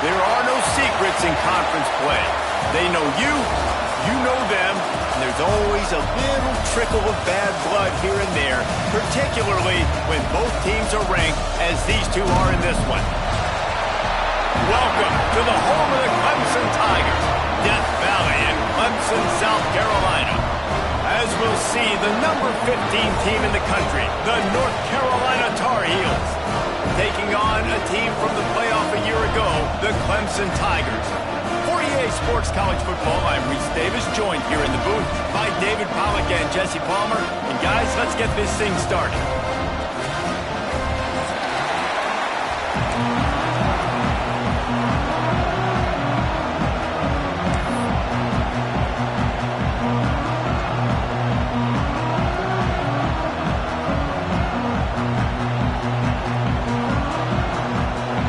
There are no secrets in conference play. They know you, you know them, and there's always a little trickle of bad blood here and there, particularly when both teams are ranked as these two are in this one. Welcome to the home of the Clemson Tigers, Death Valley in Clemson, South Carolina. As we'll see, the number 15 team in the country, the North Carolina Tar Heels, taking on a team from the playoff a year ago, the Clemson Tigers. For EA Sports College Football, I'm Reese Davis, joined here in the booth by David Pollack and Jesse Palmer. And guys, let's get this thing started.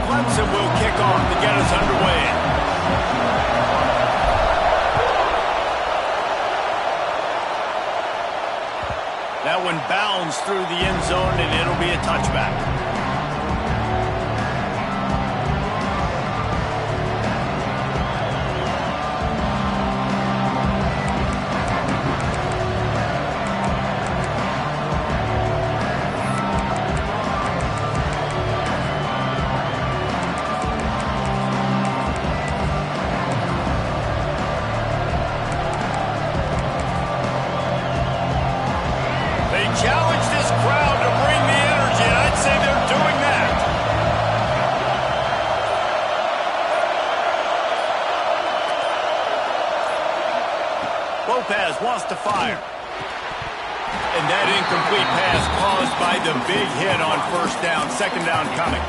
Clemson will kick off to get us underway. That one bounds through the end zone, and it'll be a touchback. Challenge this crowd to bring the energy, and I'd say they're doing that. Lopez wants to fire. And that incomplete pass caused by the big hit on first down, second down coming.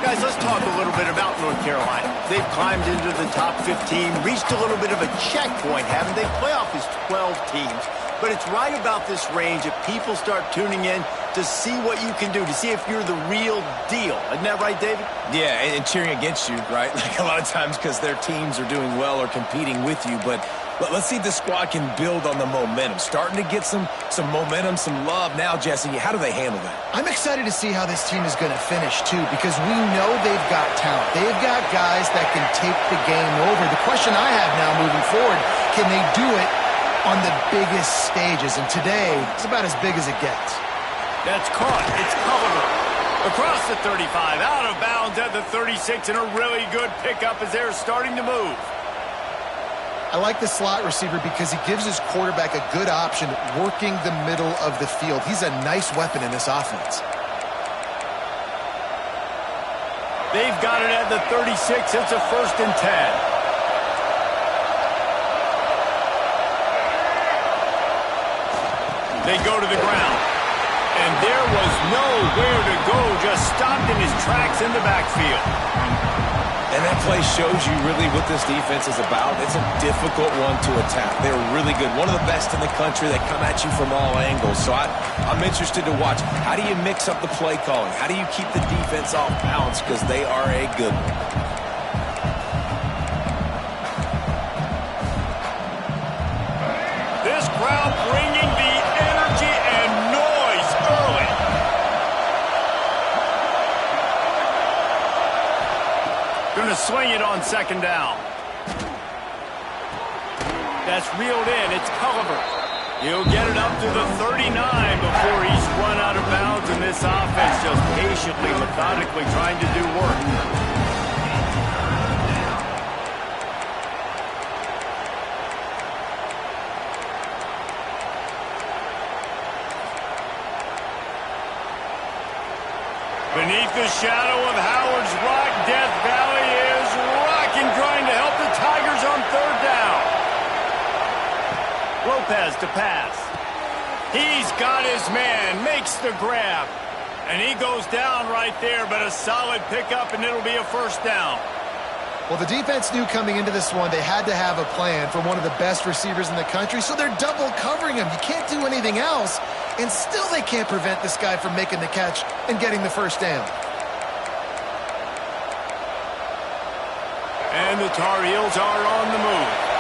Guys, let's talk a little bit about North Carolina. They've climbed into the top 15, reached a little bit of a checkpoint, haven't they? Playoff is 12 teams. But it's right about this range that people start tuning in to see what you can do, to see if you're the real deal. Isn't that right, David? Yeah, and cheering against you, right? Like a lot of times because their teams are doing well or competing with you. But let's see if this squad can build on the momentum. Starting to get some momentum, some love. Now, Jesse, how do they handle that? I'm excited to see how this team is going to finish, too, because we know they've got talent. They've got guys that can take the game over. The question I have now moving forward, can they do it on the biggest stages? And today, it's about as big as it gets. That's caught. It's Culliver. Across the 35, out of bounds at the 36, and a really good pickup as they're starting to move. I like the slot receiver because he gives his quarterback a good option working the middle of the field. He's a nice weapon in this offense. They've got it at the 36. It's a 1st and 10. They go to the ground. And there was nowhere to go, just stopped in his tracks in the backfield. And that play shows you really what this defense is about. It's a difficult one to attack. They're really good. One of the best in the country. They come at you from all angles. So I'm interested to watch. How do you mix up the play calling? How do you keep the defense off balance? Because they are a good one. This crowd bringing the energy and noise early. Going to swing it on 2nd down. That's reeled in. It's Culliver. He'll get it up to the 39 before he's run out of bounds, and this offense just patiently, methodically trying to do work. Beneath the shadow of Howard's Rock, Death Valley is rocking, trying to help the Tigers on 3rd down. Lopez to pass. He's got his man, makes the grab. And he goes down right there, but a solid pickup, and it'll be a 1st down. Well, the defense knew coming into this one they had to have a plan for one of the best receivers in the country, so they're double covering him. You can't do anything else, and still they can't prevent this guy from making the catch and getting the 1st down. And the Tar Heels are on the move.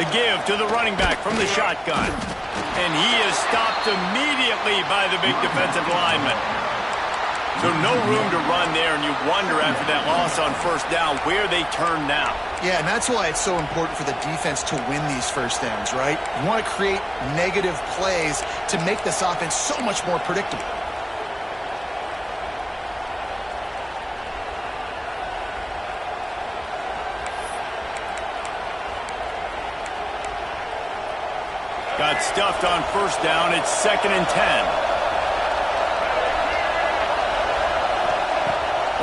The give to the running back from the shotgun. And he is stopped immediately by the big defensive lineman. So no room to run there, and you wonder after that loss on first down where they turn now. Yeah, and that's why it's so important for the defense to win these first downs, right? You want to create negative plays to make this offense so much more predictable. Got stuffed on first down. It's 2nd and 10.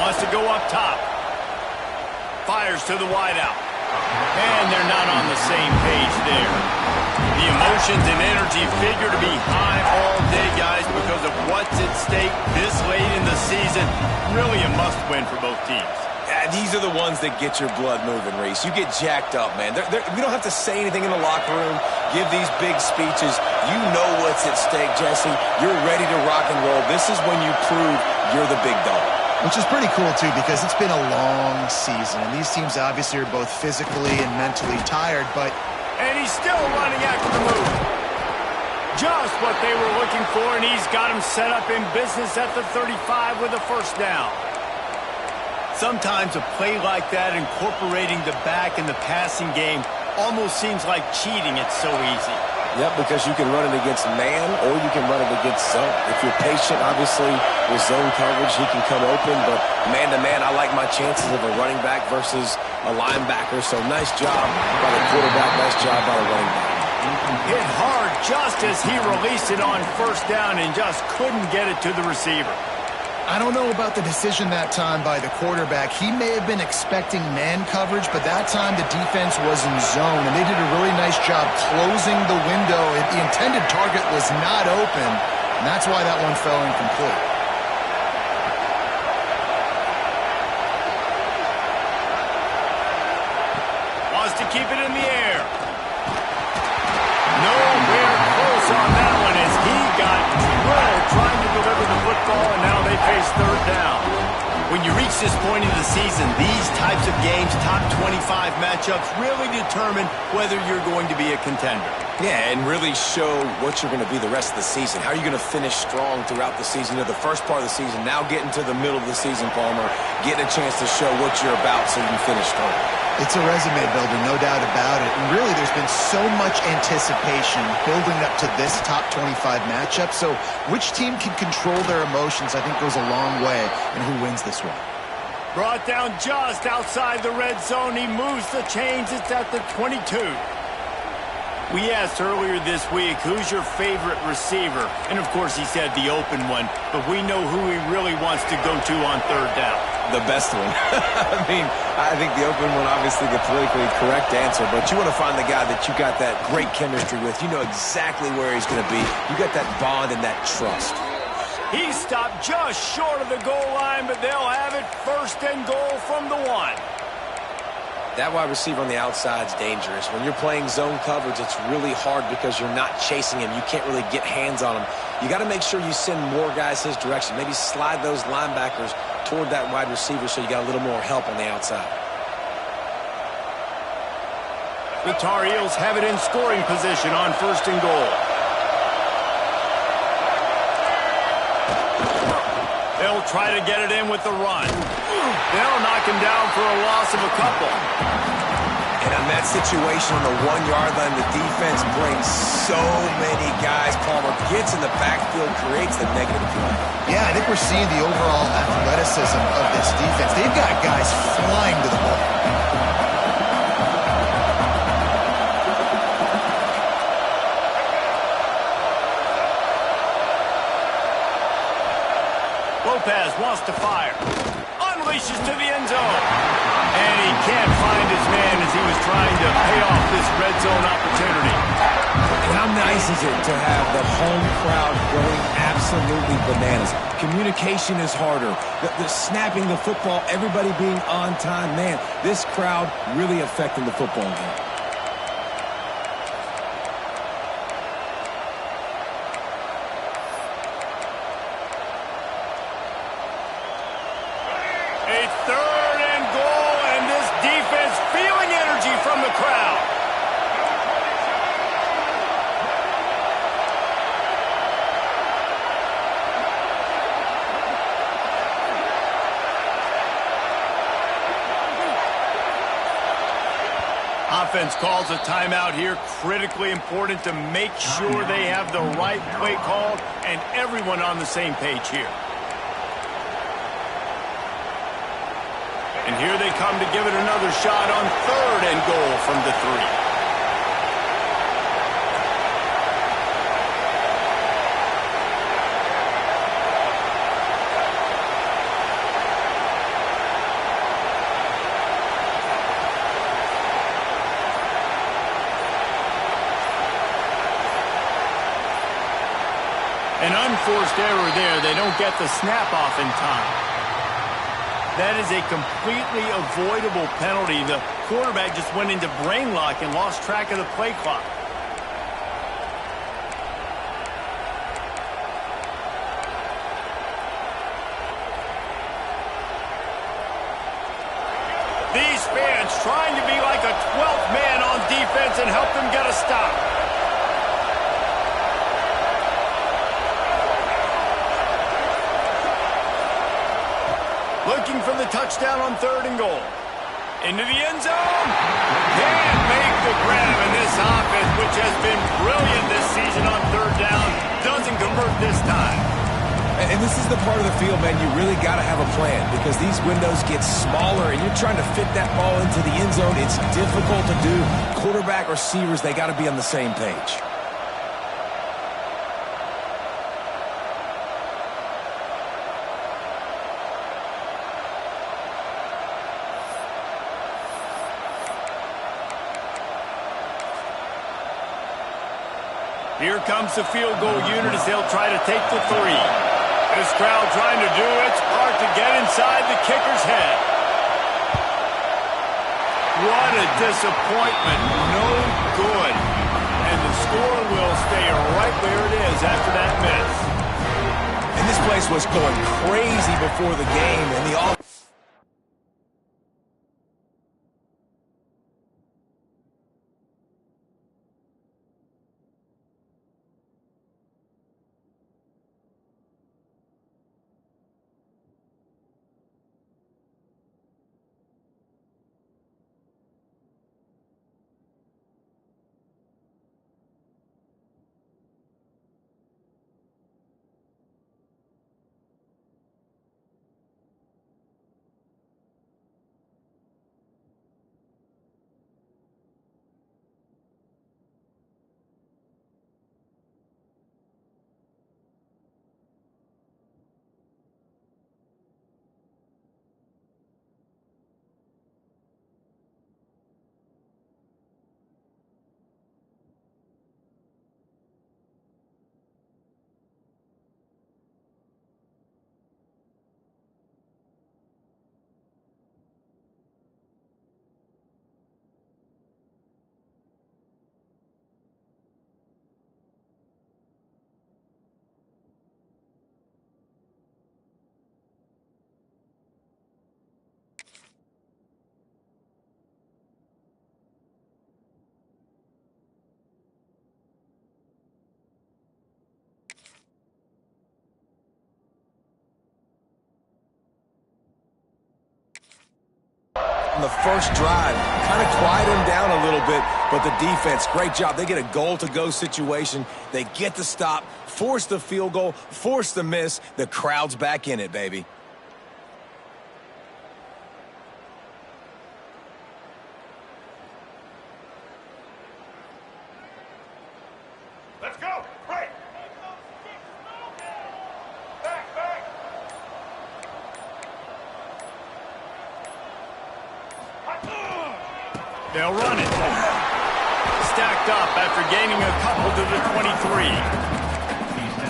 Wants to go up top. Fires to the wideout. And they're not on the same page there. The emotions and energy figure to be high all day, guys, because of what's at stake this late in the season. Really a must-win for both teams. These are the ones that get your blood moving, Reese. You get jacked up, man. We don't have to say anything in the locker room, give these big speeches. You know what's at stake, Jesse. You're ready to rock and roll. This is when you prove you're the big dog. Which is pretty cool, too, because it's been a long season. And these teams obviously are both physically and mentally tired, but... And he's still running after the move. Just what they were looking for, and he's got him set up in business at the 35 with a first down. Sometimes a play like that, incorporating the back in the passing game, almost seems like cheating. It's so easy. Yep, because you can run it against man or you can run it against zone. If you're patient, obviously, with zone coverage, he can come open. But man-to-man, I like my chances of a running back versus a linebacker. So nice job by the quarterback, nice job by the running back. Hit hard just as he released it on first down and just couldn't get it to the receiver. I don't know about the decision that time by the quarterback. He may have been expecting man coverage, but that time the defense was in zone, and they did a really nice job closing the window. The intended target was not open, and that's why that one fell incomplete. Wants to keep it in the air. Nowhere close on that one as he got drilled trying to deliver the football, and now they face third down. When you reach this point in the season, these types of games, top 25 matchups, really determine whether you're going to be a contender. Yeah, and really show what you're going to be the rest of the season. How are you going to finish strong throughout the season? You know, the first part of the season, now getting to the middle of the season, Palmer, getting a chance to show what you're about so you can finish strong. It's a resume builder, no doubt about it. And really, there's been so much anticipation building up to this top 25 matchup. So which team can control their emotions, I think, goes a long way in who wins this one. Brought down just outside the red zone. He moves the chains. It's at the 22. We asked earlier this week, who's your favorite receiver? And, of course, he said the open one. But we know who he really wants to go to on third down. The best one. I mean, I think the open one, obviously the politically correct answer, but you want to find the guy that you got that great chemistry with. You know exactly where he's going to be. You got that bond and that trust. He stopped just short of the goal line, but they'll have it 1st and goal from the 1. That wide receiver on the outside is dangerous. When you're playing zone coverage, it's really hard because you're not chasing him. You can't really get hands on him. You got to make sure you send more guys his direction. Maybe slide those linebackers toward that wide receiver so you got a little more help on the outside. The Tar Heels have it in scoring position on 1st and goal. They'll try to get it in with the run. They'll knock him down for a loss of a couple. And on that situation on the 1-yard line, the defense brings so many guys. Palmer gets in the backfield, creates the negative play. Yeah, I think we're seeing the overall athleticism of this defense. They've got guys flying to the ball. Lopez wants to fire. Unleashes to the end zone. And he can't find his man as he was trying to pay off this red zone opportunity. And how nice is it to have the home crowd going absolutely bananas? Communication is harder. The snapping the football, everybody being on time. Man, this crowd really affecting the football game. A 3rd and goal, and this defense feeling energy from the crowd. Offense calls a timeout here. Critically important to make sure they have the right play called and everyone on the same page here. And here they come to give it another shot on 3rd and goal from the 3. An unforced error there. They don't get the snap off in time. That is a completely avoidable penalty. The quarterback just went into brain lock and lost track of the play clock. These fans trying to be like a 12th man on defense and help them get a stop. Looking for the touchdown on 3rd and goal. Into the end zone. Can't make the grab, and this offense, which has been brilliant this season on 3rd down, doesn't convert this time. And this is the part of the field, man, you really got to have a plan because these windows get smaller and you're trying to fit that ball into the end zone. It's difficult to do. Quarterback, receivers, they got to be on the same page. Here comes the field goal unit as they'll try to take the 3. This crowd trying to do its part to get inside the kicker's head. What a disappointment. No good. And the score will stay right where it is after that miss. And this place was going crazy before the game, and the offense. On the first drive, kind of quiet him down a little bit, but the defense, great job. They get a goal-to-go situation. They get the stop, force the field goal, force the miss. The crowd's back in it, baby. Let's go. Right. Back. They'll run it. Stacked up after gaining a couple to the 23.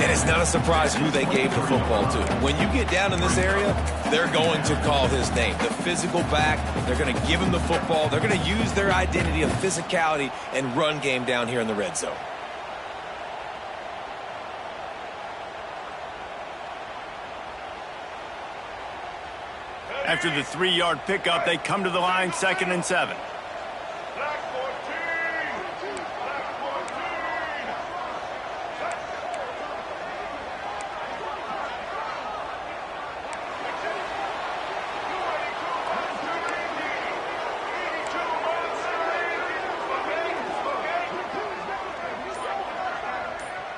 And it's not a surprise who they gave the football to. When you get down in this area, they're going to call his name. The physical back, they're going to give him the football. They're going to use their identity of physicality and run game down here in the red zone. After the 3-yard pickup, they come to the line, 2nd and 7.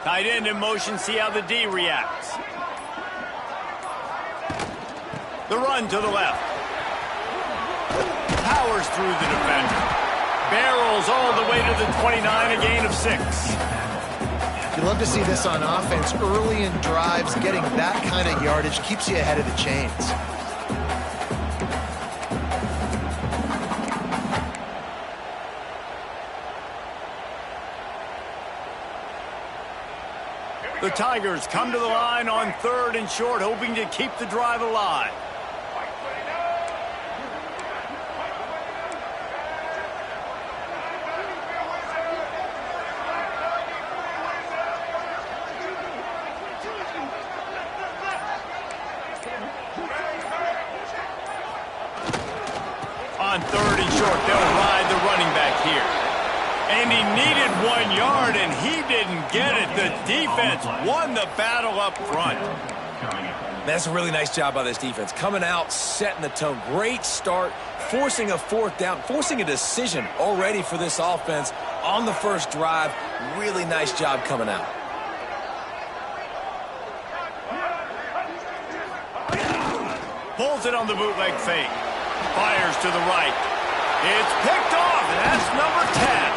Tight end in motion, see how the D reacts. The run to the left. Powers through the defender. Barrels all the way to the 29, a gain of 6. You love to see this on offense. Early in drives, getting that kind of yardage keeps you ahead of the chains. The Tigers come to the line on 3rd and short, hoping to keep the drive alive. On 3rd and short, they'll ride the running back here. And he needed 1 yard, and he didn't get it. The defense won the battle up front. That's a really nice job by this defense. Coming out, setting the tone. Great start, forcing a 4th down, forcing a decision already for this offense on the first drive. Really nice job coming out. Pulls it on the bootleg fake. Fires to the right. It's picked off, and that's number 10.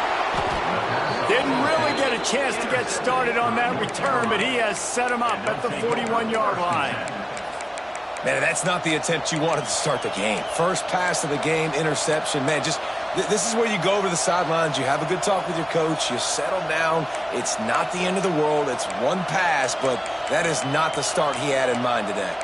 Didn't really get a chance to get started on that return, but he has set him up at the 41-yard line. Man, that's not the attempt you wanted to start the game. First pass of the game, interception. Man, just this is where you go over the sidelines. You have a good talk with your coach. You settle down. It's not the end of the world. It's one pass, but that is not the start he had in mind today.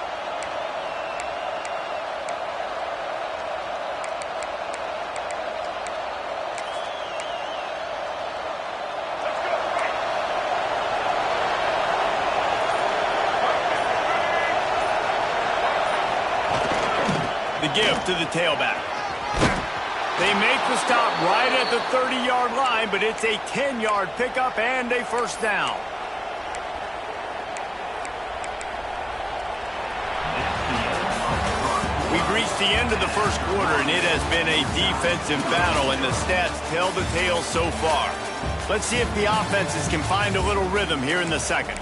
The give to the tailback. They make the stop right at the 30-yard line, but it's a 10-yard pickup and a first down. We've reached the end of the first quarter, and it has been a defensive battle, and the stats tell the tale so far. Let's see if the offenses can find a little rhythm here in the second.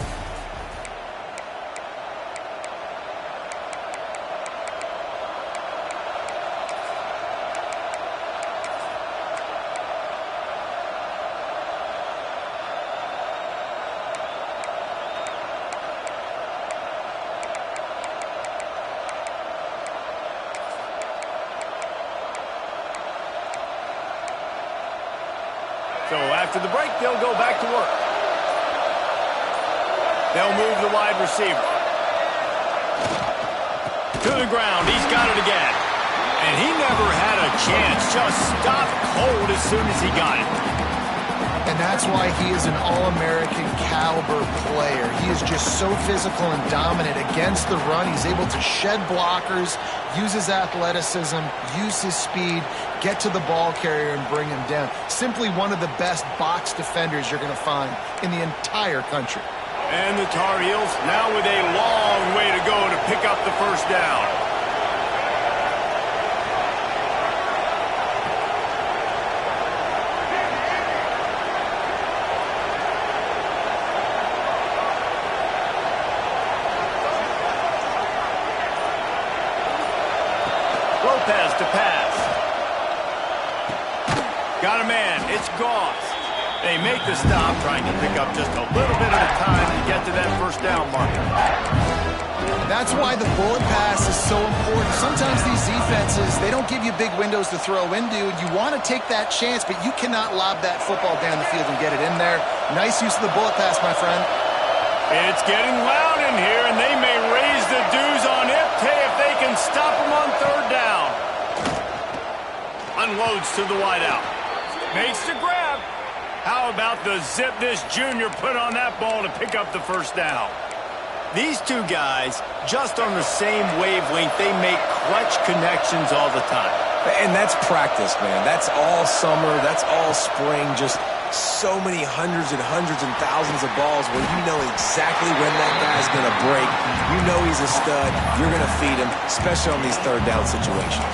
So after the break, they'll go back to work. They'll move the wide receiver. To the ground. He's got it again. And he never had a chance. Just stopped cold as soon as he got it. And that's why he is an All-American caliber player. He is just so physical and dominant against the run. He's able to shed blockers, use his athleticism, use his speed, get to the ball carrier and bring him down. Simply one of the best box defenders you're going to find in the entire country. And the Tar Heels now with a long way to go to pick up the first down. Lopez to pass. Got a man. It's Goss. They make the stop, trying to pick up just a little bit at a time to get to that first down marker. That's why the bullet pass is so important. Sometimes these defenses, they don't give you big windows to throw into. You want to take that chance, but you cannot lob that football down the field and get it in there. Nice use of the bullet pass, my friend. It's getting loud in here, and they may raise the dues on Ipte if they can stop him on third down. Unloads to the wideout. Makes the grab. How about the zip this junior put on that ball to pick up the first down? These two guys, just on the same wavelength, they make clutch connections all the time. And that's practice, man. That's all summer. That's all spring. Just so many hundreds and thousands of balls where you know exactly when that guy's going to break. You know he's a stud. You're going to feed him, especially on these third down situations.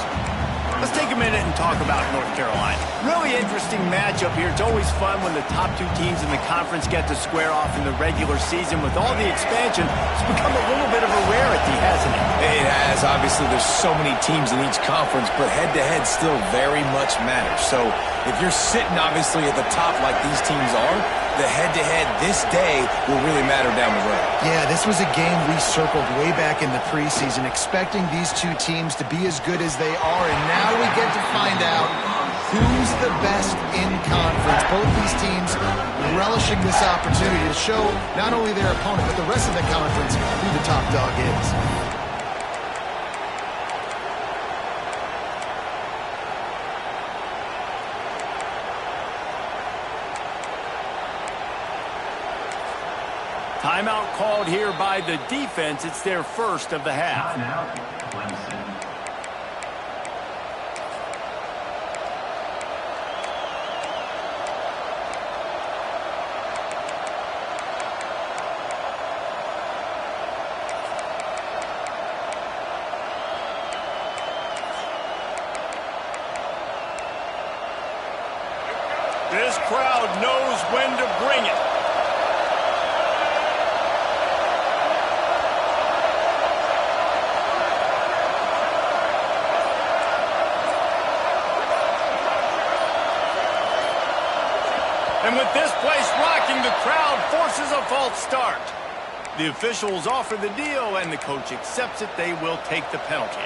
Let's take a minute and talk about North Carolina. Really interesting matchup here. It's always fun when the top two teams in the conference get to square off in the regular season. With all the expansion, it's become a little bit of a rarity, hasn't it? It has. Obviously, there's so many teams in each conference, but head-to-head still very much matters. So if you're sitting, obviously, at the top like these teams are, the head-to-head this day will really matter down the road. Yeah, this was a game we circled way back in the preseason, expecting these two teams to be as good as they are, and now we get to find out who's the best in conference. Both these teams relishing this opportunity to show not only their opponent, but the rest of the conference who the top dog is. Timeout called here by the defense. It's their first of the half. This crowd knows when to bring it. And with this place rocking, the crowd forces a false start. The officials offer the deal, and the coach accepts it. They will take the penalty.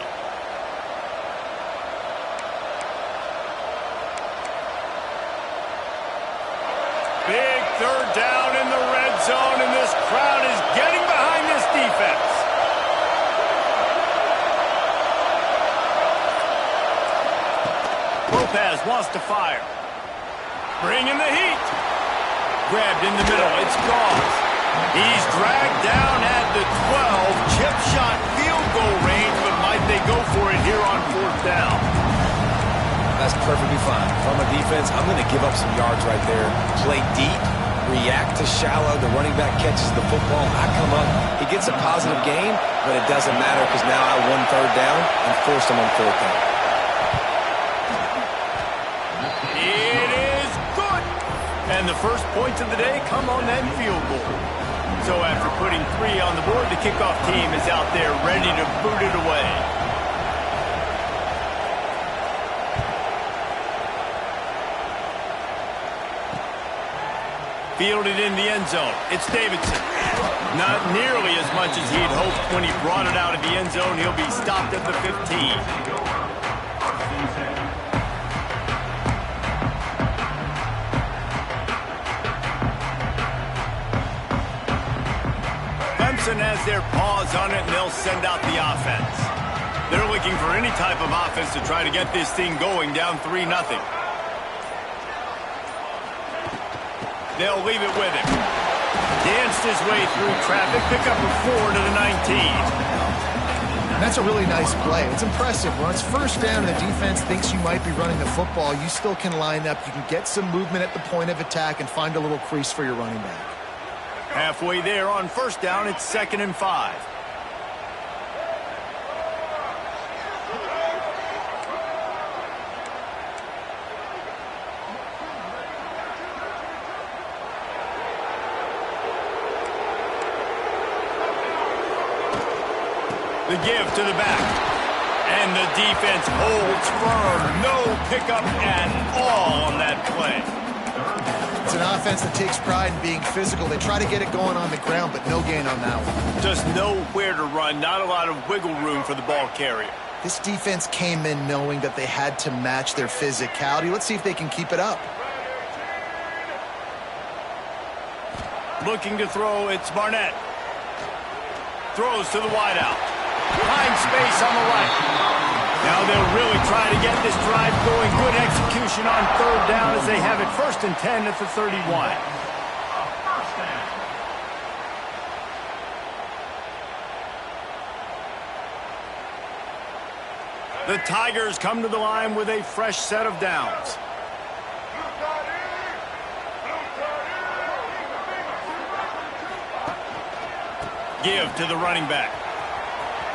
Big third down in the red zone, and this crowd is getting behind this defense. Lopez wants to fire. Bringing the heat. Grabbed in the middle. It's Goff. He's dragged down at the 12. Chip shot field goal range, but might they go for it here on fourth down? That's perfectly fine. From a defense, I'm going to give up some yards right there. Play deep, react to shallow. The running back catches the football. I come up. He gets a positive gain, but it doesn't matter because now I won third down and forced him on fourth down. It is good. And the first points of the day come on that field goal. So after putting 3 on the board, the kickoff team is out there ready to boot it away. Fielded in the end zone. It's Davidson. Not nearly as much as he'd hoped when he brought it out of the end zone. He'll be stopped at the 15. Clemson has their paws on it, and they'll send out the offense. They're looking for any type of offense to try to get this thing going, down 3-0. They'll leave it with him. Danced his way through traffic. Pick up a 4 to the 19. And that's a really nice play. It's impressive. When it's first down and the defense thinks you might be running the football, you still can line up. You can get some movement at the point of attack and find a little crease for your running back. Halfway there on first down, it's 2nd and 5. The give to the back. And the defense holds firm. No pickup at all on that play. It's an offense that takes pride in being physical. They try to get it going on the ground, but no gain on that one. Just nowhere to run. Not a lot of wiggle room for the ball carrier. This defense came in knowing that they had to match their physicality. Let's see if they can keep it up. Looking to throw, it's Barnett. Throws to the wideout. Finds space on the right. Now they'll really try to get this drive going. Good execution on third down as they have it 1st and 10 at the 31. The Tigers come to the line with a fresh set of downs. Give to the running back.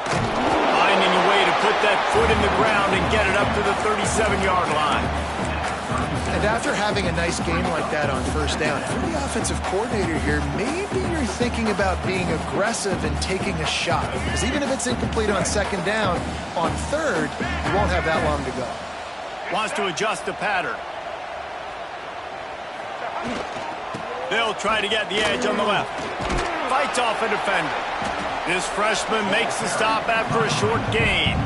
Finding a way to put that foot in the ground and get it up to the 37-yard line. And after having a nice game like that on first down, if you're the offensive coordinator here, maybe you're thinking about being aggressive and taking a shot. Because even if it's incomplete on second down, on third, you won't have that long to go. Wants to adjust the pattern. They'll try to get the edge on the left. Fights off a defender. This freshman makes the stop after a short gain.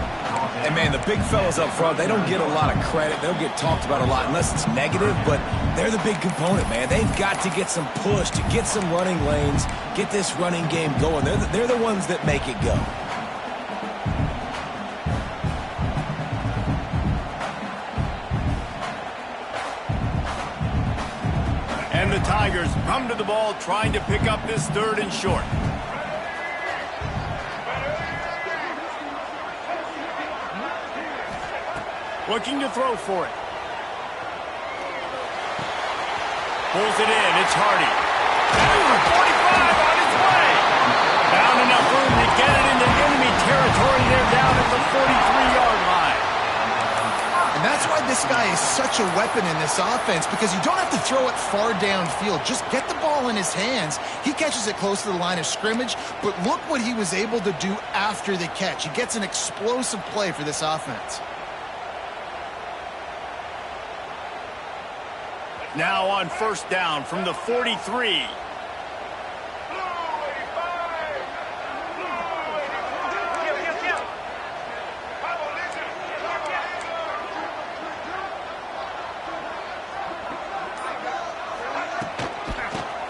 And, man, the big fellas up front, they don't get a lot of credit. They don't get talked about a lot unless it's negative, but they're the big component, man. They've got to get some push, to get some running lanes, get this running game going. They're the ones that make it go. And the Tigers come to the ball trying to pick up this third and short. Looking to throw for it. Pulls it in. It's Hardy. And 45 on its way. Found enough room to get it into enemy territory. They're down at the 43-yard line. And that's why this guy is such a weapon in this offense, because you don't have to throw it far downfield. Just get the ball in his hands. He catches it close to the line of scrimmage, but look what he was able to do after the catch. He gets an explosive play for this offense. Now on first down from the 43.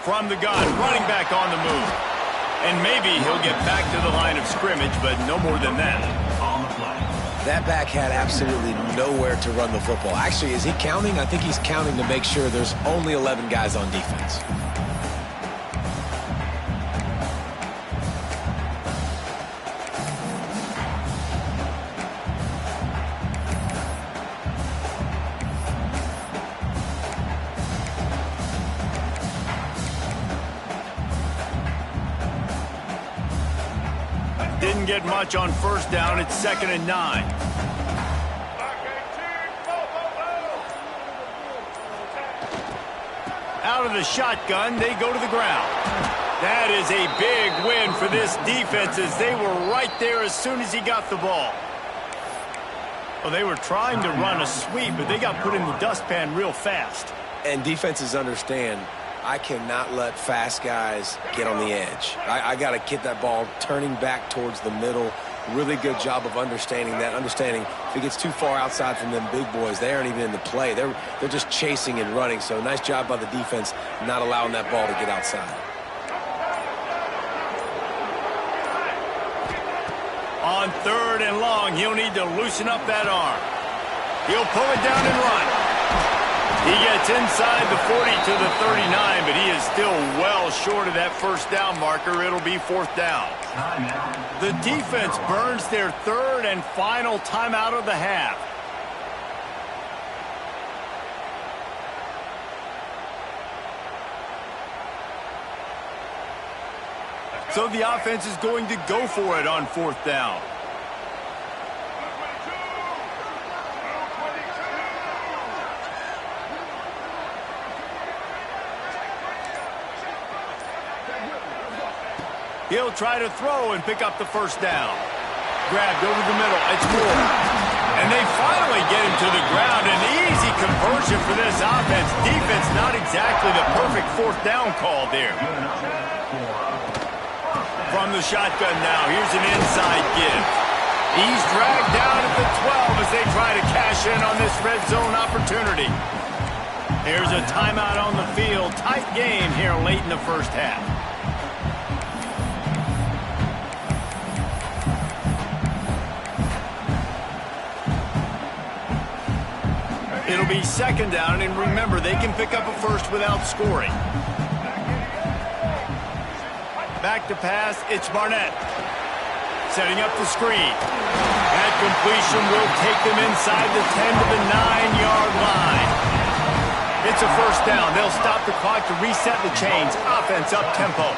From the gun, running back on the move. And maybe he'll get back to the line of scrimmage, but no more than that. That back had absolutely nowhere to run the football. Actually, is he counting? I think he's counting to make sure there's only 11 guys on defense. Didn't get much on first down. It's 2nd and 9. Out of the shotgun, they go to the ground. That is a big win for this defense, as they were right there as soon as he got the ball. Well, they were trying to run a sweep, but they got put in the dustpan real fast. And defenses understand, I cannot let fast guys get on the edge. I got to get that ball turning back towards the middle. Really good job of understanding that. Understanding if it gets too far outside from them big boys, they aren't even in the play. They're just chasing and running. So nice job by the defense not allowing that ball to get outside. On 3rd and long, he'll need to loosen up that arm. He'll pull it down and run. He gets inside the 40 to the 39, but he is still well short of that first down marker. It'll be 4th down. The defense burns their 3rd and final timeout of the half. So the offense is going to go for it on 4th down. He'll try to throw and pick up the first down. Grabbed over the middle. It's Moore. And they finally get him to the ground. An easy conversion for this offense. Defense not exactly the perfect 4th down call there. From the shotgun now, here's an inside give. He's dragged down at the 12 as they try to cash in on this red zone opportunity. Here's a timeout on the field. Tight game here late in the first half. It'll be 2nd down, and remember, they can pick up a first without scoring. Back to pass, it's Barnett. Setting up the screen. That completion will take them inside the 10 to the 9-yard line. It's a first down. They'll stop the clock to reset the chains. Offense up tempo.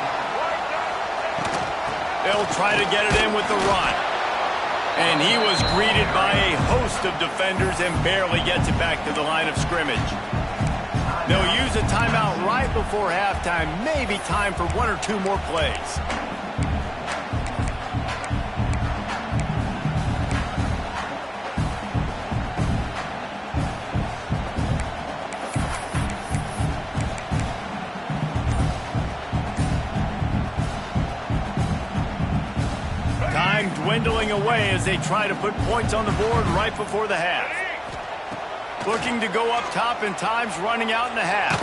They'll try to get it in with the run. And he was greeted by a host of defenders and barely gets it back to the line of scrimmage. They'll use a timeout right before halftime. Maybe time for one or two more plays. Time dwindling away as they try to put points on the board right before the half. Looking to go up top, and time's running out in the half.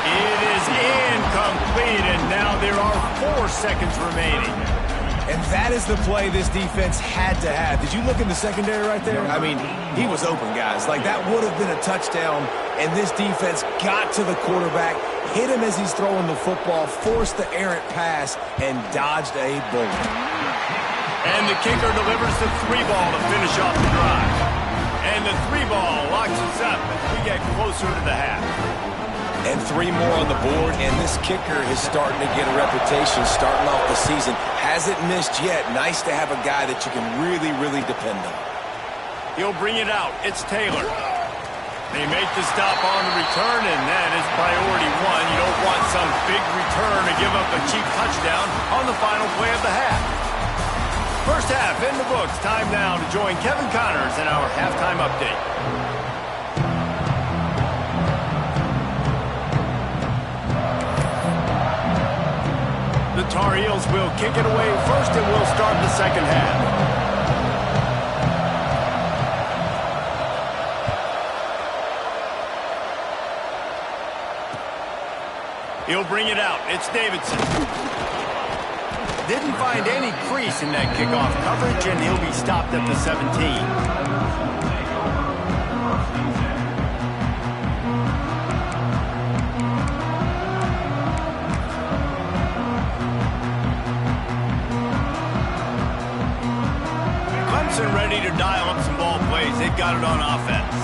It is incomplete, and now there are 4 seconds remaining. And that is the play this defense had to have. Did you look in the secondary right there? I mean, he was open, guys. Like, that would have been a touchdown, and this defense got to the quarterback, hit him as he's throwing the football, forced the errant pass, and dodged a bullet. And the kicker delivers the 3-ball to finish off the drive. And the 3-ball locks us up as we get closer to the half. And 3 more on the board, and this kicker is starting to get a reputation starting off the season. Hasn't missed yet. Nice to have a guy that you can really, really depend on. He'll bring it out. It's Taylor. They make the stop on the return, and that is priority 1. You don't want some big return to give up a cheap touchdown on the final play of the half. First half in the books. Time now to join Kevin Connors in our halftime update. The Tar Heels will kick it away first, and we'll start the second half. He'll bring it out. It's Davidson. Didn't find any crease in that kickoff coverage, and he'll be stopped at the 17. Ready to dial up some ball plays. They've got it on offense.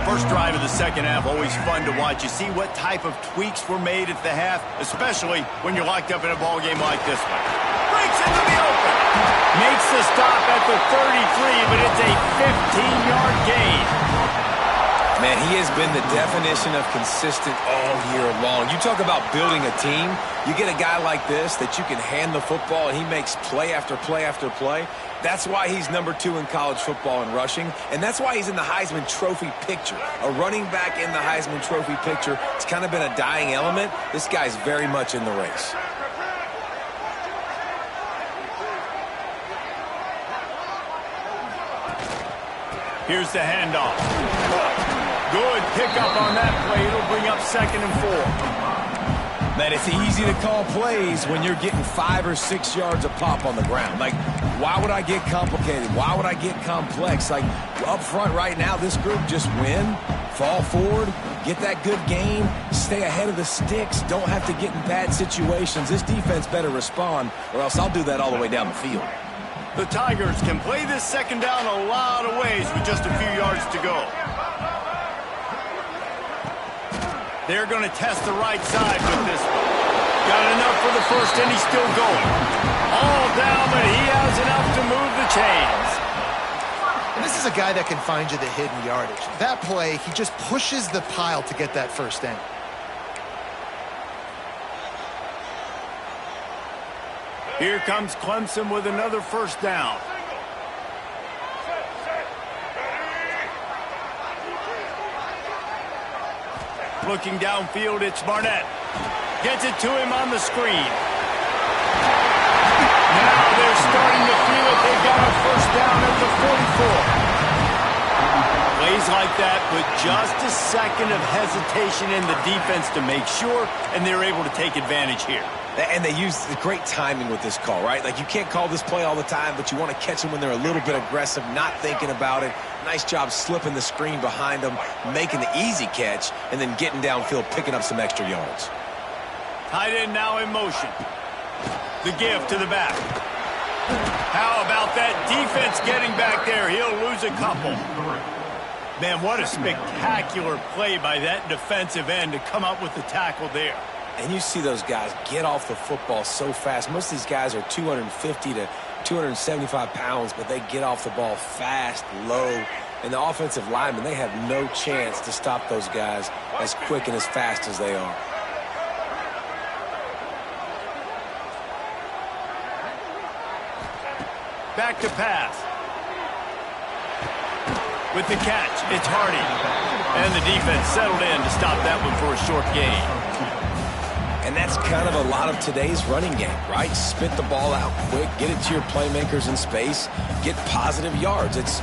First drive of the second half, always fun to watch. You see what type of tweaks were made at the half, especially when you're locked up in a ball game like this one. Breaks into the open. Makes the stop at the 33, but it's a 15-yard gain. Man, he has been the definition of consistent all year long. You talk about building a team. You get a guy like this that you can hand the football, and he makes play after play after play. That's why he's number 2 in college football in rushing, and that's why he's in the Heisman Trophy picture. A running back in the Heisman Trophy picture. It's kind of been a dying element. This guy's very much in the race. Here's the handoff. Good pickup on that play. It'll bring up 2nd and 4. Man, it's easy to call plays when you're getting 5 or 6 yards a pop on the ground. Like, why would I get complicated? Why would I get complex? Like, up front right now, this group just win, fall forward, get that good gain, stay ahead of the sticks, don't have to get in bad situations. This defense better respond, or else I'll do that all the way down the field. The Tigers can play this second down a lot of ways with just a few yards to go. They're going to test the right side with this one. Got enough for the first, and he's still going. All down, but he has enough to move the chains. And this is a guy that can find you the hidden yardage. That play, he just pushes the pile to get that first down. Here comes Clemson with another first down. Looking downfield, it's Barnett. Gets it to him on the screen. Now they're starting to feel it. They've got a first down at the 44. Plays like that with just a second of hesitation in the defense to make sure, and they're able to take advantage here. And they use the great timing with this call, right? Like, you can't call this play all the time, but you want to catch them when they're a little bit aggressive, not thinking about it. Nice job slipping the screen behind them, making the easy catch, and then getting downfield, picking up some extra yards. Tight end now in motion. The give to the back. How about that defense getting back there? He'll lose a couple. Man, what a spectacular play by that defensive end to come up with the tackle there. And you see those guys get off the football so fast. Most of these guys are 250 to 275 pounds, but they get off the ball fast, low, And the offensive linemen, they have no chance to stop those guys as quick and as fast as they are. Back to pass. With the catch, it's Hardy. And the defense settled in to stop that one for a short gain. And that's kind of a lot of today's running game, right? Spit the ball out quick, get it to your playmakers in space, get positive yards. It's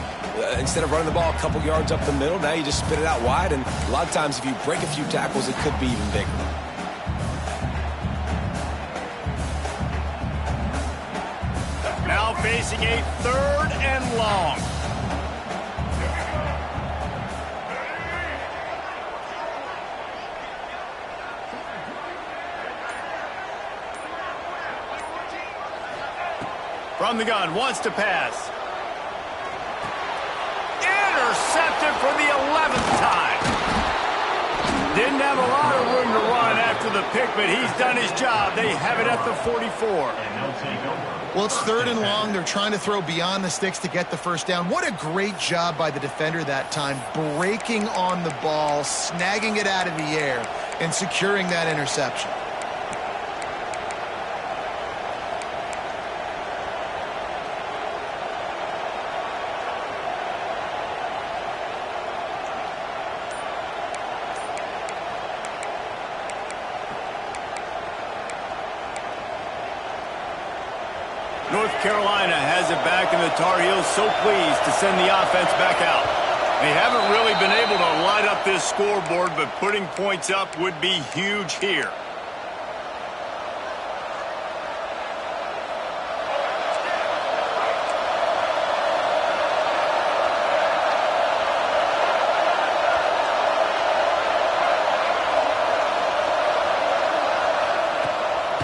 instead of running the ball a couple yards up the middle, now you just spit it out wide, and a lot of times if you break a few tackles, it could be even bigger. Now facing a 3rd and long. From the gun, wants to pass. Intercepted for the 11th time. Didn't have a lot of room to run after the pick, but he's done his job. They have it at the 44. Well, it's 3rd and long. They're trying to throw beyond the sticks to get the first down. What a great job by the defender that time, breaking on the ball, snagging it out of the air, and securing that interception. North Carolina has it back, and the Tar Heels so pleased to send the offense back out. They haven't really been able to light up this scoreboard, but putting points up would be huge here.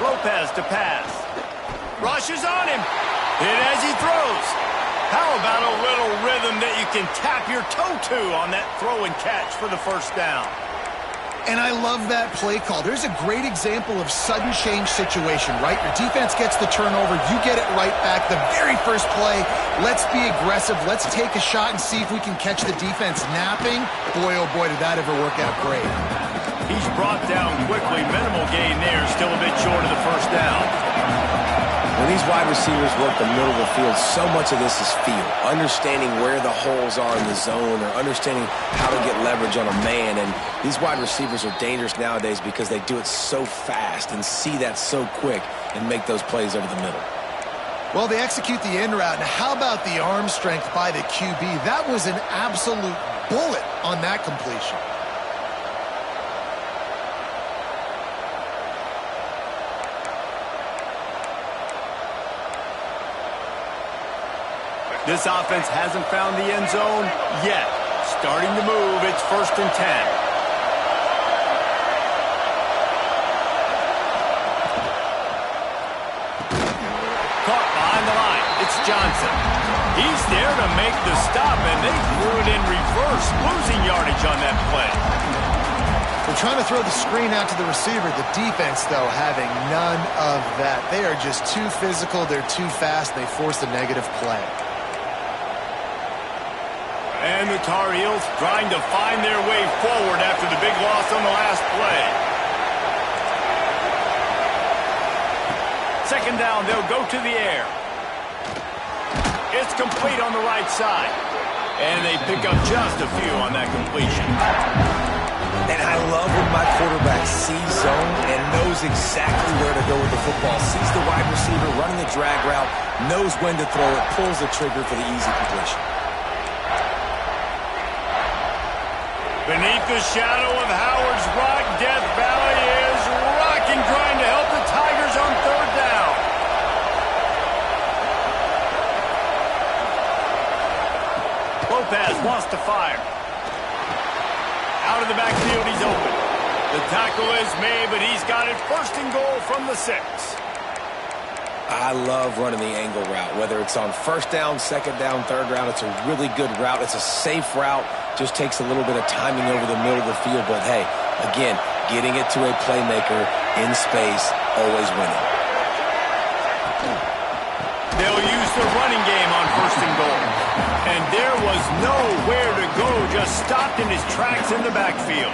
Lopez to pass. Rushes on him. Hit as he throws. How about a little rhythm that you can tap your toe to on that throw and catch for the first down? And I love that play call. There's a great example of sudden change situation, right? Your defense gets the turnover. You get it right back. The very first play, let's be aggressive. Let's take a shot and see if we can catch the defense napping. Boy, oh boy, did that ever work out great. He's brought down quickly. Minimal gain there. Still a bit short of the first down. When these wide receivers work the middle of the field, so much of this is feel. Understanding where the holes are in the zone, or understanding how to get leverage on a man. And these wide receivers are dangerous nowadays because they do it so fast and see that so quick and make those plays over the middle. Well, they execute the in route. And how about the arm strength by the QB? That was an absolute bullet on that completion. This offense hasn't found the end zone yet. Starting to move, it's 1st and 10. Caught behind the line. It's Johnson. He's there to make the stop, and they threw it in reverse, losing yardage on that play. They're trying to throw the screen out to the receiver. The defense, though, having none of that. They are just too physical. They're too fast. They force a negative play. And the Tar Heels trying to find their way forward after the big loss on the last play. 2nd down, they'll go to the air. It's complete on the right side. And they pick up just a few on that completion. And I love when my quarterback sees zone and knows exactly where to go with the football. Sees the wide receiver running the drag route, knows when to throw it, pulls the trigger for the easy completion. Beneath the shadow of Howard's Rock, Death Valley is rocking, trying to help the Tigers on 3rd down. Lopez wants to fire. Out of the backfield, he's open. The tackle is made, but he's got it 1st and goal from the 6. I love running the angle route, whether it's on 1st down, 2nd down, 3rd down. It's a really good route. It's a safe route. Just takes a little bit of timing over the middle of the field. But, hey, again, getting it to a playmaker in space, always winning. They'll use the running game on 1st and goal. And And there was nowhere to go, just stopped in his tracks in the backfield.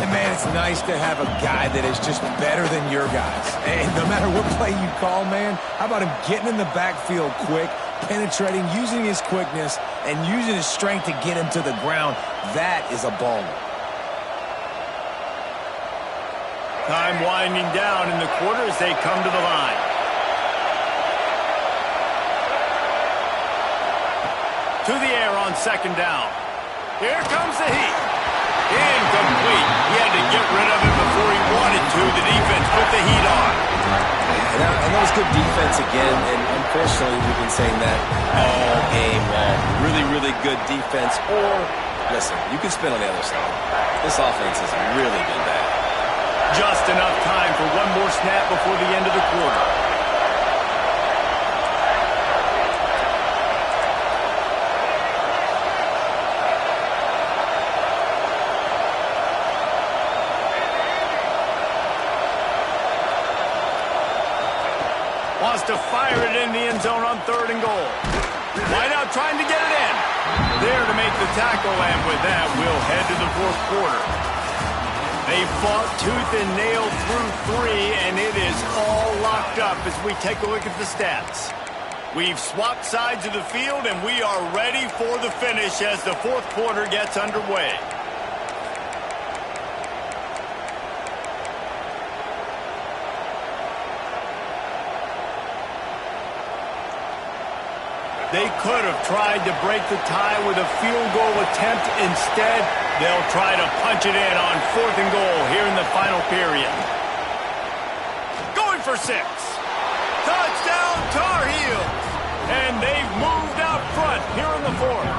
And, man, it's nice to have a guy that is just better than your guys. And no matter what play you call, man, how about him getting in the backfield quick, penetrating, using his quickness, and using his strength to get him to the ground? That is a baller. Time winding down in the quarter as they come to the line. To the air on second down. Here comes the heat. Incomplete. He had to get rid of it before he wanted to. The defense put the heat on. And that was good defense again, and unfortunately we've been saying that all game long. Really, really good defense. Or, listen, you can spin on the other side. This offense has really been bad. Just enough time for one more snap before the end of the quarter. Wants to fire it in the end zone on 3rd and goal. Wideout trying to get it in. There to make the tackle, and with that, we'll head to the 4th quarter. They fought tooth and nail through 3, and it is all locked up as we take a look at the stats. We've swapped sides of the field, and we are ready for the finish as the 4th quarter gets underway. They could have tried to break the tie with a field goal attempt. Instead, they'll try to punch it in on 4th and goal here in the final period. Going for 6. Touchdown, Tar Heels. And they've moved out front here in the 4th.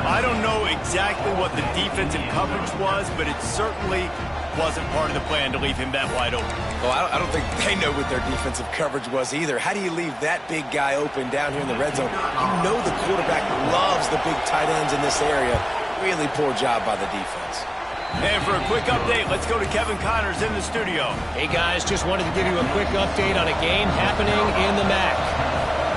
I don't know exactly what the defensive coverage was, but it certainly wasn't part of the plan to leave him that wide open. Well, I don't think they know what their defensive coverage was either. How do you leave that big guy open down here in the red zone? You know the quarterback loves the big tight ends in this area. Really poor job by the defense. And for a quick update, let's go to Kevin Connors in the studio. Hey, guys, just wanted to give you a quick update on a game happening in the MAC.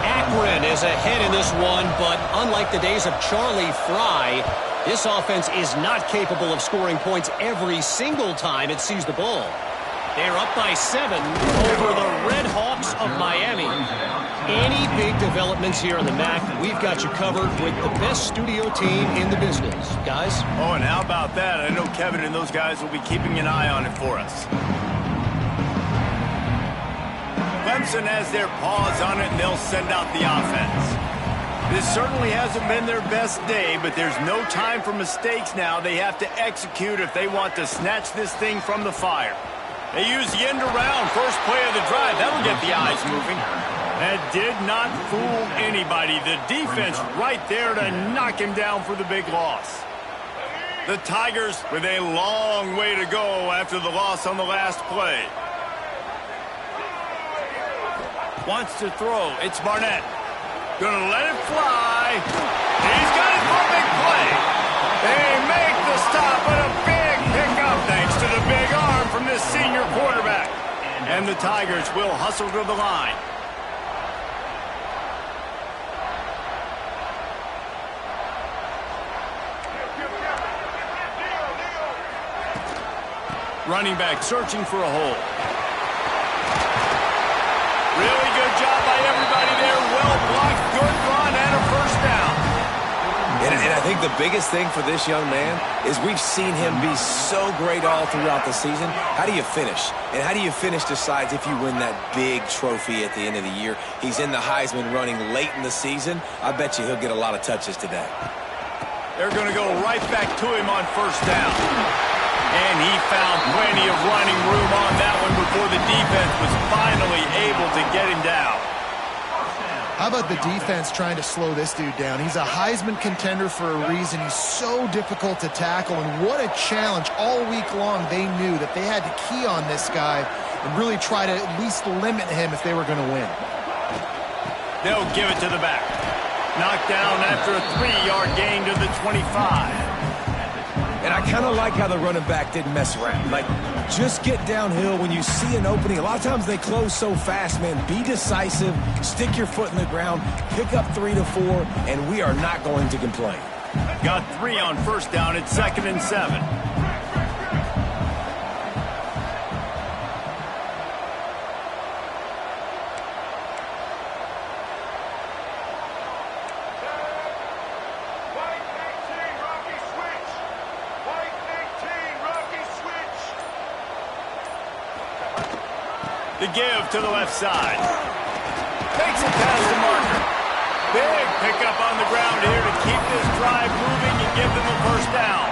Akron is ahead in this one, but unlike the days of Charlie Fry, this offense is not capable of scoring points every single time it sees the ball. They're up by 7 over the Red Hawks of Miami. Any big developments here in the MAC, we've got you covered with the best studio team in the business. Guys? Oh, and how about that? I know Kevin and those guys will be keeping an eye on it for us. Clemson has their paws on it, and they'll send out the offense. This certainly hasn't been their best day, but there's no time for mistakes now. They have to execute if they want to snatch this thing from the fire. They use the end around, first play of the drive. That'll get the eyes moving. That did not fool anybody. The defense right there to knock him down for the big loss. The Tigers with a long way to go after the loss on the last play. Wants to throw. It's Barnett. Gonna let it fly. He's got it for a big play. They make the stop, but a big pickup thanks to the big arm from this senior quarterback. And the Tigers will hustle to the line. Running back searching for a hole. Really good job by everybody there. Well blocked, good run, and a first down. And I think the biggest thing for this young man is we've seen him be so great all throughout the season. How do you finish? And how do you finish decides if you win that big trophy at the end of the year. He's in the Heisman running late in the season. I bet you he'll get a lot of touches today. They're going to go right back to him on first down. And he found plenty of running room on that one before the defense was finally able to get him down. How about the defense trying to slow this dude down? He's a Heisman contender for a reason. He's so difficult to tackle, and what a challenge. All week long, they knew that they had to key on this guy and really try to at least limit him if they were going to win. They'll give it to the back. Knocked down after a 3-yard gain to the 25. And And I kind of like how the running back didn't mess around. Like, just get downhill when you see an opening. A lot of times they close so fast, man. Be decisive, stick your foot in the ground, pick up 3 to 4, and we are not going to complain. Got 3 on first down at 2nd and 7. The give to the left side. Takes it past the marker. Big pickup on the ground here to keep this drive moving and give them a first down.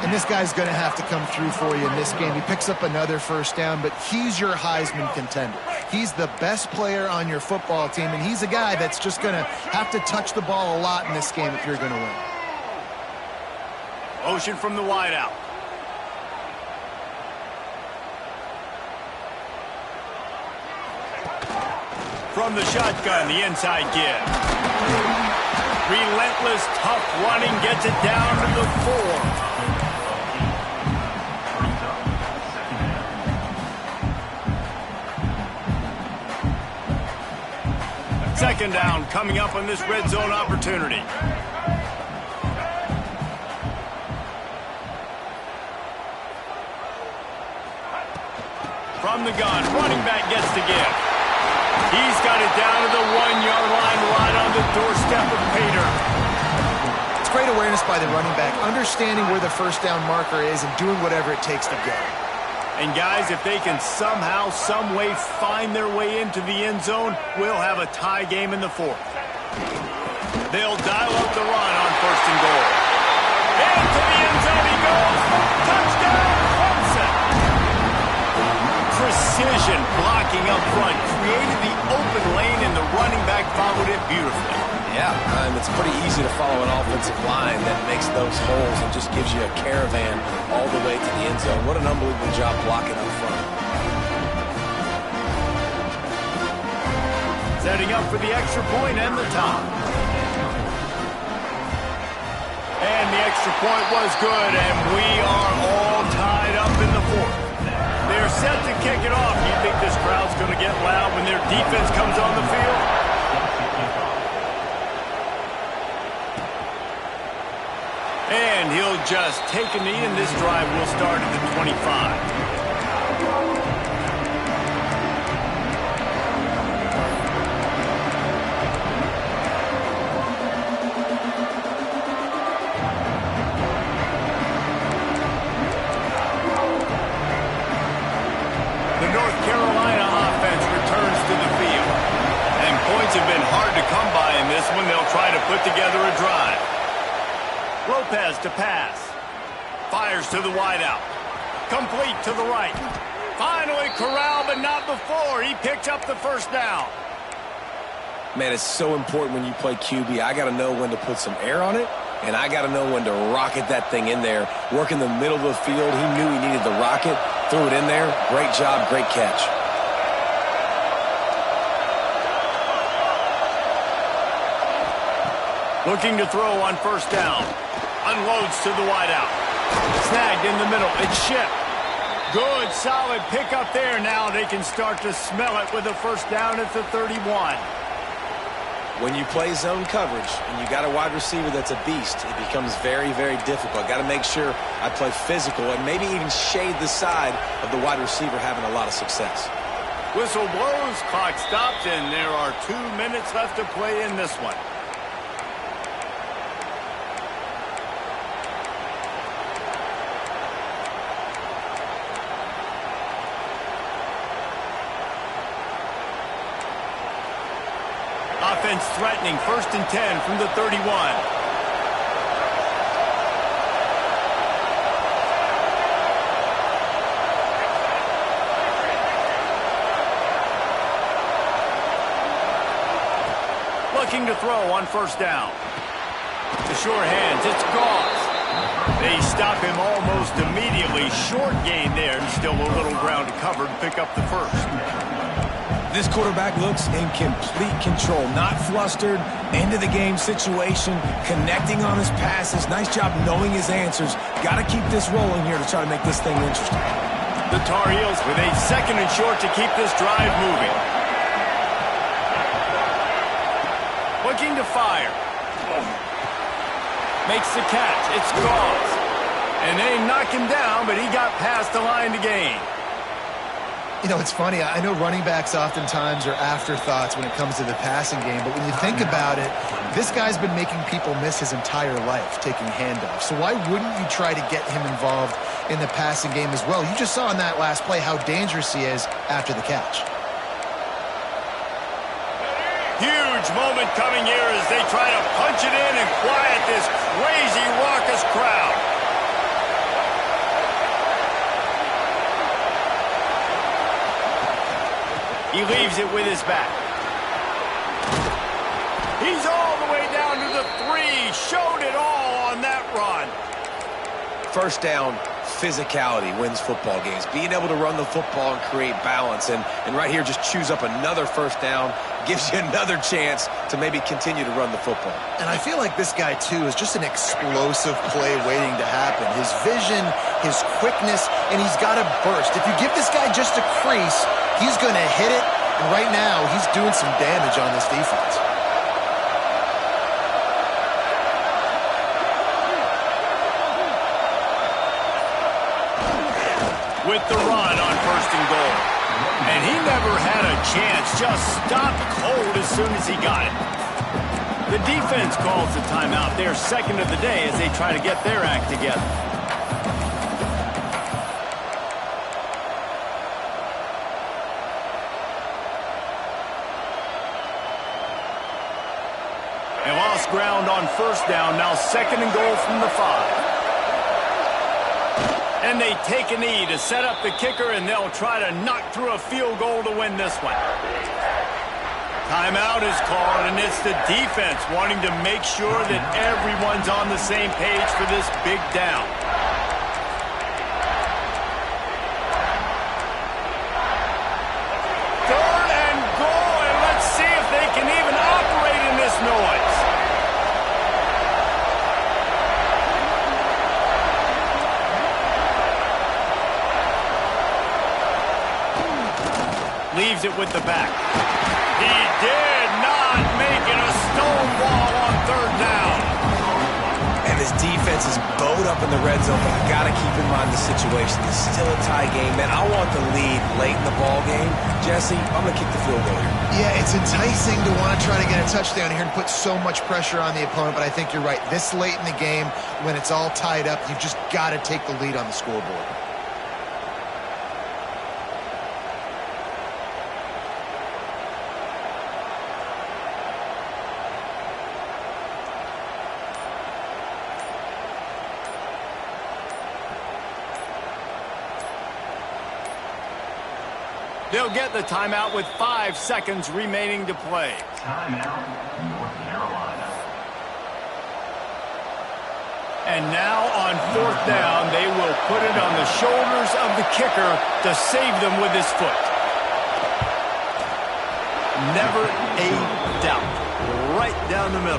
And this guy's going to have to come through for you in this game. He picks up another first down, but he's your Heisman contender. He's the best player on your football team, and he's a guy that's just going to have to touch the ball a lot in this game if you're going to win. Motion from the wideout. From the shotgun, the inside give. Relentless, tough running gets it down to the 4. Second down coming up on this red zone opportunity. From the gun, running back gets the give. He's got it down to the 1-yard line right on the doorstep of Pater. It's great awareness by the running back, understanding where the first down marker is and doing whatever it takes to get it. And guys, if they can somehow, some way find their way into the end zone, we'll have a tie game in the 4th. They'll dial up the run on 1st and goal. Into the end zone he goes. Touchdown, Clemson. Precision blocking up front created the open lane, and the running back followed it beautifully. Yeah, it's pretty easy to follow an offensive line that makes those holes and just gives you a caravan all the way to the end zone. What an unbelievable job blocking up front. Setting up for the extra point and the top. And the extra point was good, and we are all tied up in the 4th. They're set to kick it off. You think this crowd's going to get loud when their defense comes on the field? And he'll just take a knee, and this drive will start at the 25. Have been hard to come by in this one. They'll try to put together a drive. Lopez to pass. Fires to the wideout. Complete to the right. Finally corralled, but not before. He picked up the first down. Man, it's so important when you play QB. I got to know when to put some air on it, and I got to know when to rocket that thing in there. Work in the middle of the field. He knew he needed the rocket. Threw it in there. Great job, great catch. Looking to throw on first down. Unloads to the wideout. Snagged in the middle. It's shipped. Good, solid pickup there. Now they can start to smell it with a first down at the 31. When you play zone coverage and you got a wide receiver that's a beast, it becomes very, very difficult. Got to make sure I play physical and maybe even shade the side of the wide receiver having a lot of success. Whistle blows, clock stops, and there are 2 minutes left to play in this one. Offense threatening, 1st and 10 from the 31. Looking to throw on first down. To short hands, it's Goss. They stop him almost immediately. Short gain there, and still a little ground to cover to pick up the first. This quarterback looks in complete control, not flustered, end-of-the-game situation, connecting on his passes. Nice job knowing his answers. Got to keep this rolling here to try to make this thing interesting. The Tar Heels with a 2nd and short to keep this drive moving. Looking to fire. Makes the catch. It's Goss. And they knock him down, but he got past the line to gain. You know, it's funny. I know running backs oftentimes are afterthoughts when it comes to the passing game, but when you think about it, this guy's been making people miss his entire life taking handoffs. So why wouldn't you try to get him involved in the passing game as well? You just saw in that last play how dangerous he is after the catch. Huge moment coming here as they try to punch it in and quiet this crazy, raucous crowd. He leaves it with his back. He's all the way down to the 3. Showed it all on that run. First down, physicality wins football games. Being able to run the football and create balance. And right here, just choose up another first down. Gives you another chance to maybe continue to run the football. And I feel like this guy, too, is just an explosive play waiting to happen. His vision, his quickness, and he's got a burst. If you give this guy just a crease, he's going to hit it. And right now, he's doing some damage on this defense. With the run on 1st and goal. And he never had a chance, just stopped cold as soon as he got it. The defense calls the timeout. Their 2nd of the day as they try to get their act together. They lost ground on 1st down, now 2nd and goal from the 5. And they take a knee to set up the kicker, and they'll try to knock through a field goal to win this one. Timeout is called, and it's the defense wanting to make sure that everyone's on the same page for this big down. Third and goal, and let's see if they can even operate in this noise. Leaves it with the back. He did not make it a stone wall on 3rd down. And this defense is bowed up in the red zone, but I got to keep in mind the situation. It's still a tie game, man. I want the lead late in the ball game. Jesse, I'm going to kick the field goal here. Yeah, it's enticing to want to try to get a touchdown here and put so much pressure on the opponent, but I think you're right. This late in the game, when it's all tied up, you've just got to take the lead on the scoreboard. They'll get the timeout with 5 seconds remaining to play. Timeout, North Carolina. And now on 4th down, they will put it on the shoulders of the kicker to save them with his foot. Never a doubt. Right down the middle.